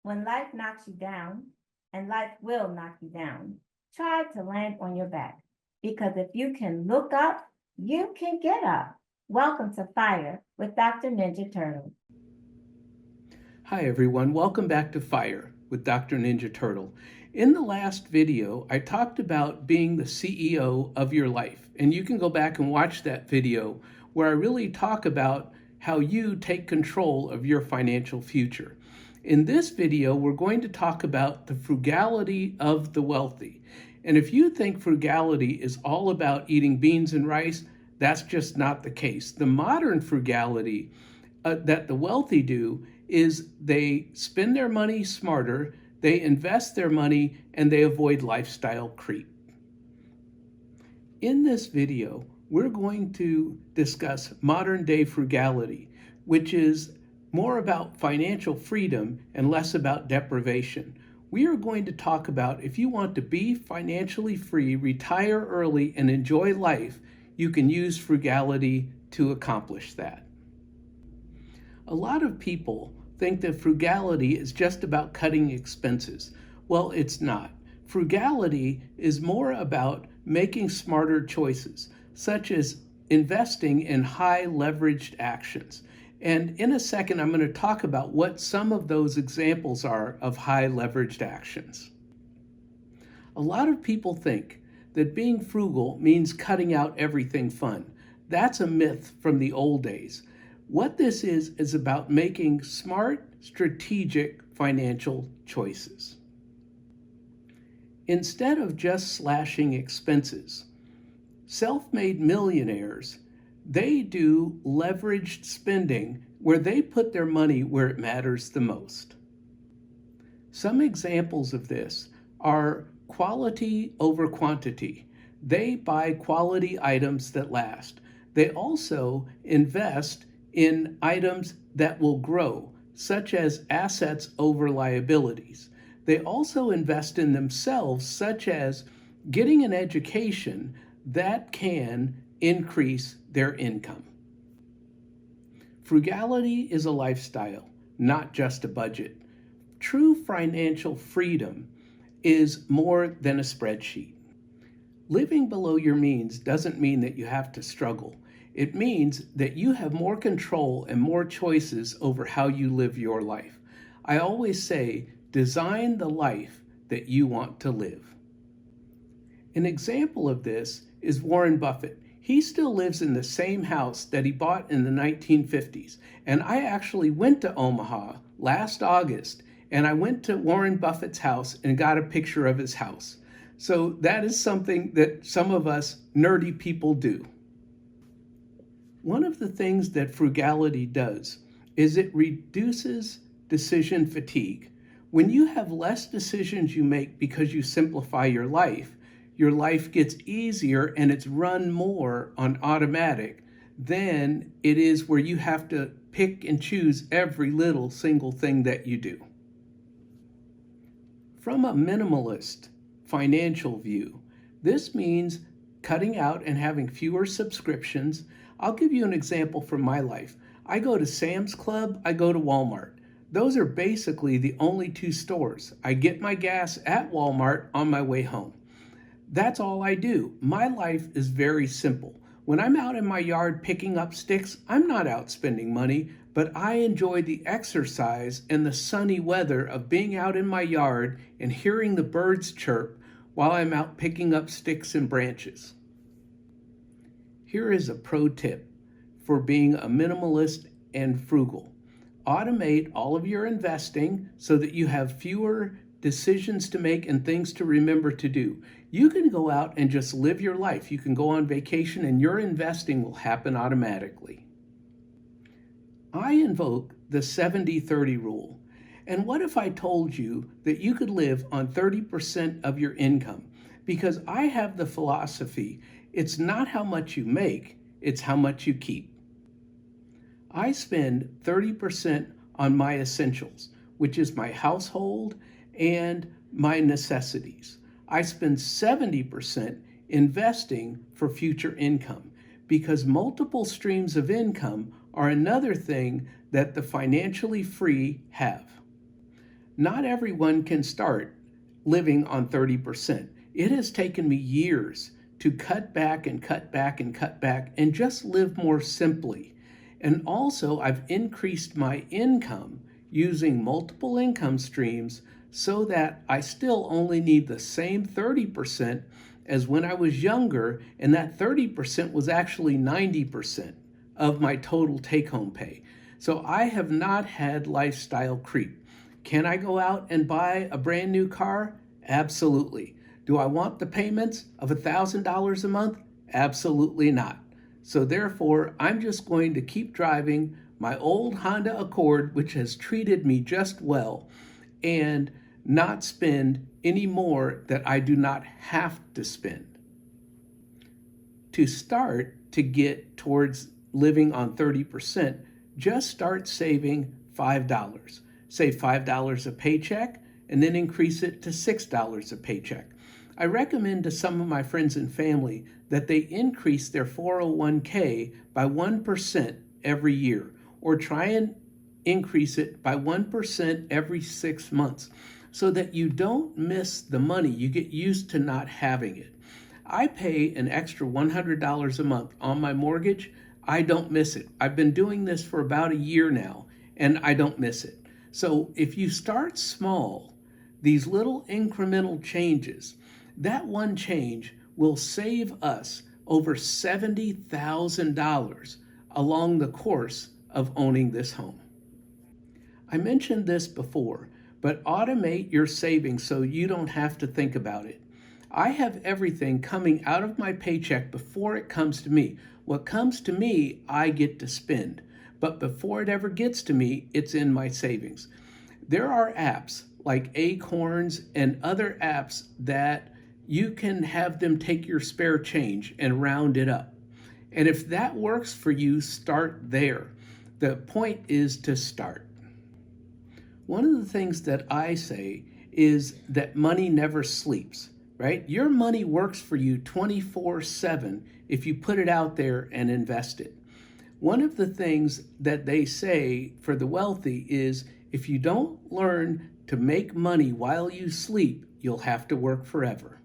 When life knocks you down, and life will knock you down, try to land on your back. Because if you can look up, you can get up. Welcome to Fire with Dr. Ninja Turtle. Hi everyone, welcome back to Fire with Dr. Ninja Turtle. In the last video, I talked about being the CEO of your life, and you can go back and watch that video where I really talk about how you take control of your financial future. In this video, we're going to talk about the frugality of the wealthy. And if you think frugality is all about eating beans and rice, that's just not the case. The modern frugality that the wealthy do is they spend their money smarter, they invest their money, and they avoid lifestyle creep. In this video, we're going to discuss modern day frugality, which is more about financial freedom and less about deprivation. We are going to talk about if you want to be financially free, retire early, and enjoy life, you can use frugality to accomplish that. A lot of people think that frugality is just about cutting expenses. Well, it's not. Frugality is more about making smarter choices, such as investing in high leveraged actions. And in a second, I'm going to talk about what some of those examples are of high leveraged actions. A lot of people think that being frugal means cutting out everything fun. That's a myth from the old days. What this is about making smart, strategic financial choices. Instead of just slashing expenses, self-made millionaires, they do leveraged spending where they put their money where it matters the most. Some examples of this are quality over quantity. They buy quality items that last. They also invest in items that will grow, such as assets over liabilities. They also invest in themselves, such as getting an education that can increase their income. Frugality is a lifestyle, not just a budget. True financial freedom is more than a spreadsheet. Living below your means doesn't mean that you have to struggle. It means that you have more control and more choices over how you live your life. I always say, design the life that you want to live. An example of this is Warren Buffett. He still lives in the same house that he bought in the 1950s. And I actually went to Omaha last August, and I went to Warren Buffett's house and got a picture of his house. So that is something that some of us nerdy people do. One of the things that frugality does is it reduces decision fatigue. When you have less decisions you make because you simplify your life gets easier and it's run more on automatic than it is where you have to pick and choose every little single thing that you do. From a minimalist financial view, this means cutting out and having fewer subscriptions. I'll give you an example from my life. I go to Sam's Club, I go to Walmart. Those are basically the only two stores. I get my gas at Walmart on my way home. That's all I do. My life is very simple. When I'm out in my yard picking up sticks, I'm not out spending money, but I enjoy the exercise and the sunny weather of being out in my yard and hearing the birds chirp while I'm out picking up sticks and branches. Here is a pro tip for being a minimalist and frugal. Automate all of your investing so that you have fewer decisions to make and things to remember to do. You can go out and just live your life. You can go on vacation and your investing will happen automatically. I invoke the 70-30 rule. And what if I told you that you could live on 30% of your income? Because I have the philosophy, it's not how much you make, it's how much you keep. I spend 30% on my essentials, which is my household and my necessities. I spend 70% investing for future income because multiple streams of income are another thing that the financially free have. Not everyone can start living on 30%. It has taken me years to cut back and cut back and cut back and just live more simply. And also, I've increased my income using multiple income streams so that I still only need the same 30% as when I was younger, and that 30% was actually 90% of my total take home pay. So I have not had lifestyle creep. Can I go out and buy a brand new car? Absolutely. Do I want the payments of $1,000 a month? Absolutely not. So therefore, I'm just going to keep driving my old Honda Accord, which has treated me just well, and not spend any more that I do not have to spend. To start to get towards living on 30%, just start saving $5. Save $5 a paycheck and then increase it to $6 a paycheck. I recommend to some of my friends and family that they increase their 401k by 1% every year, or try and increase it by 1% every 6 months so that you don't miss the money. You get used to not having it. I pay an extra $100 a month on my mortgage. I don't miss it. I've been doing this for about a year now, and I don't miss it. So if you start small, these little incremental changes, that one change will save us over $70,000 along the course of owning this home. I mentioned this before, but automate your savings so you don't have to think about it. I have everything coming out of my paycheck before it comes to me. What comes to me, I get to spend. But before it ever gets to me, it's in my savings. There are apps like Acorns and other apps that you can have them take your spare change and round it up. And if that works for you, start there. The point is to start. One of the things that I say is that money never sleeps, right? Your money works for you 24/7 if you put it out there and invest it. One of the things that they say for the wealthy is if you don't learn to make money while you sleep, you'll have to work forever.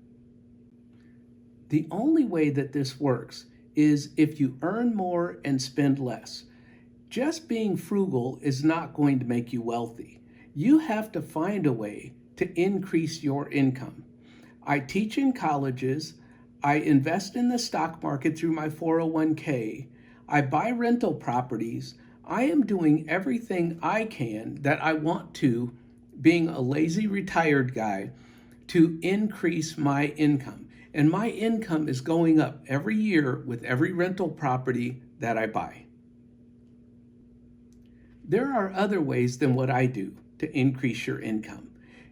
The only way that this works is if you earn more and spend less. Just being frugal is not going to make you wealthy. You have to find a way to increase your income. I teach in colleges. I invest in the stock market through my 401k. I buy rental properties. I am doing everything I can that I want to, being a lazy retired guy, to increase my income. And my income is going up every year with every rental property that I buy. There are other ways than what I do to increase your income.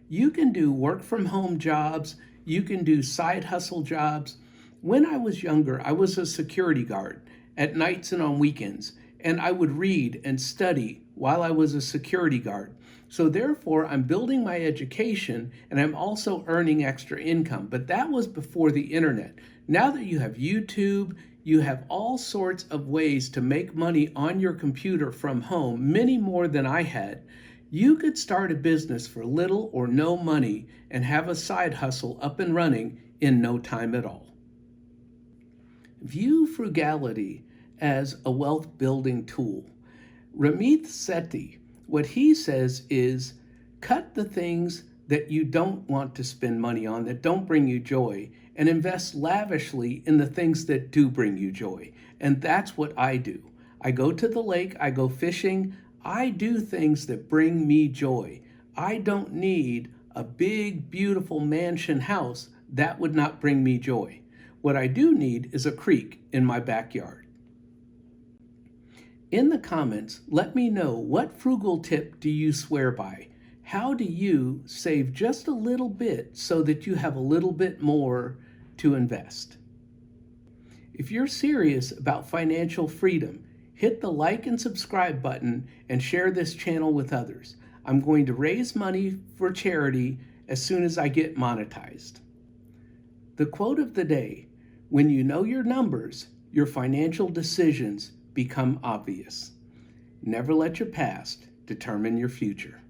You can do work from home jobs. You can do side hustle jobs. When I was younger, I was a security guard at nights and on weekends, and I would read and study while I was a security guard. So therefore, I'm building my education and I'm also earning extra income. But that was before the internet. Now that you have YouTube, you have all sorts of ways to make money on your computer from home, many more than I had. You could start a business for little or no money and have a side hustle up and running in no time at all. View frugality as a wealth building tool. Ramit Sethi, what he says is cut the things that you don't want to spend money on, that don't bring you joy, and invest lavishly in the things that do bring you joy. And that's what I do. I go to the lake, I go fishing, I do things that bring me joy. I don't need a big, beautiful mansion house. That would not bring me joy. What I do need is a creek in my backyard. In the comments, let me know, what frugal tip do you swear by? How do you save just a little bit so that you have a little bit more to invest? If you're serious about financial freedom, hit the like and subscribe button and share this channel with others. I'm going to raise money for charity as soon as I get monetized. The quote of the day: when you know your numbers, your financial decisions become obvious. Never let your past determine your future.